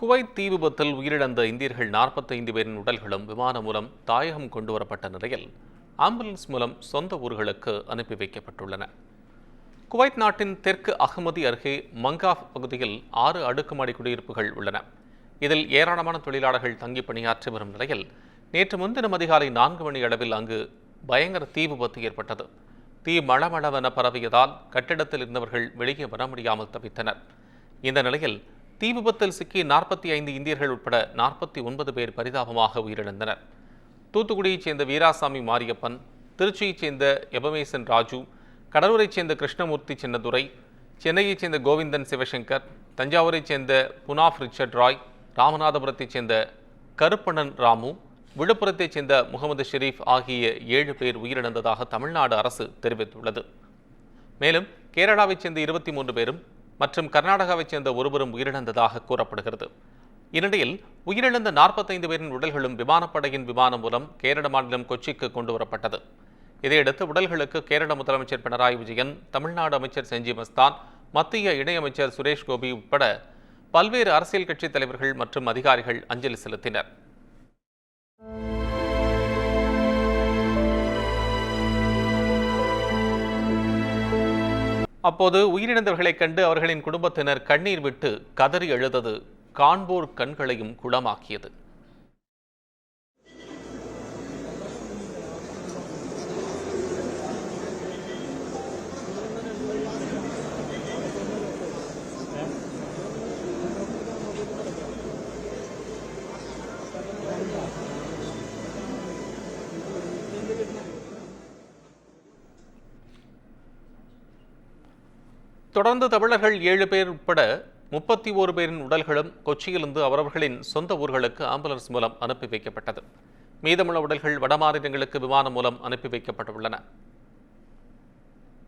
Kuwait தீ விபத்தில் உயிரிழந்த இந்தியர்கள் 45 பேரின் உடல்களும் விமானம் மூலம் தாயகம் கொண்டுவரப்பட்ட நிலையில் ஆம்புலன்ஸ் மூலம் சொந்த ஊர்களுக்கு அனுப்பி வைக்கப்பட்டுள்ளன. குவைத் நாட்டின் தெற்கு அகமதி அருகே மங்காஃப் பகுதியில் 6 அடுக்குமாடி குடியிருப்புகள் உள்ளன. இதில் ஏராளமான தொழிலாளர்கள் தங்கி பணியாற்றி வரும் நிலையில் நேற்று முன்தினம் அதிகாலை 4 மணி அளவில் அங்கு பயங்கர தீ விபத்து ஏற்பட்டது. தீ மளமளவென பரவியதால் கட்டிடத்தில் இருந்தவர்கள் வெளியே வர முடியாமல் தவித்தனர். இந்த நிலையில் தீ விபத்தில் சிக்கி 45 இந்தியர்கள் உட்பட 49 பேர் பரிதாபமாக உயிரிழந்தனர். தூத்துக்குடியைச் சேர்ந்த வீராசாமி மாரியப்பன், திருச்சியைச் சேர்ந்த எபமேசன் ராஜு, கடலூரைச் சேர்ந்த கிருஷ்ணமூர்த்தி சின்னதுரை, சென்னையைச் சேர்ந்த கோவிந்தன் சிவசங்கர், தஞ்சாவூரைச் சேர்ந்த புனாஃப் ரிச்சர்ட் ராய், ராமநாதபுரத்தைச் சேர்ந்த கருப்பணன் ராமு, விழுப்புரத்தைச் சேர்ந்த முகமது ஷெரீப் ஆகிய 7 பேர் உயிரிழந்ததாக தமிழ்நாடு அரசு தெரிவித்துள்ளது. மேலும் கேரளாவைச் சேர்ந்த 23 பேரும் மற்றும் கர்நாடகாவைச் சேர்ந்த ஒருவரும் உயிரிழந்ததாக கூறப்படுகிறது. இந்நிலையில் உயிரிழந்த 45 பேரின் உடல்களும் விமானப்படையின் விமானம் மூலம் கேரள மாநிலம் கொச்சிக்கு கொண்டுவரப்பட்டது. இதையடுத்து உடல்களுக்கு கேரள முதலமைச்சர் பினராயி விஜயன், தமிழ்நாடு அமைச்சர் செஞ்சி மஸ்தான், மத்திய இணையமைச்சர் சுரேஷ் கோபி உட்பட பல்வேறு அரசியல் கட்சித் தலைவர்கள் மற்றும் அதிகாரிகள் அஞ்சலி செலுத்தினர். அப்போது உயிரிழந்தவர்களைக் கண்டு அவர்களின் குடும்பத்தினர் கண்ணீர் விட்டு கதறி எழுதது காண்போர் கண்களையும் குளமாக்கியது. தொடர்ந்து தமிழர்கள் 7 பேர் உட்பட 31 பேரின் உடல்களும் கொச்சியிலிருந்து அவரவர்களின் சொந்த ஊர்களுக்கு ஆம்புலன்ஸ் மூலம் அனுப்பி வைக்கப்பட்டது. மீதமுள்ள உடல்கள் வடமாநிலங்களுக்கு விமானம் மூலம் அனுப்பி வைக்கப்பட்டுள்ளன.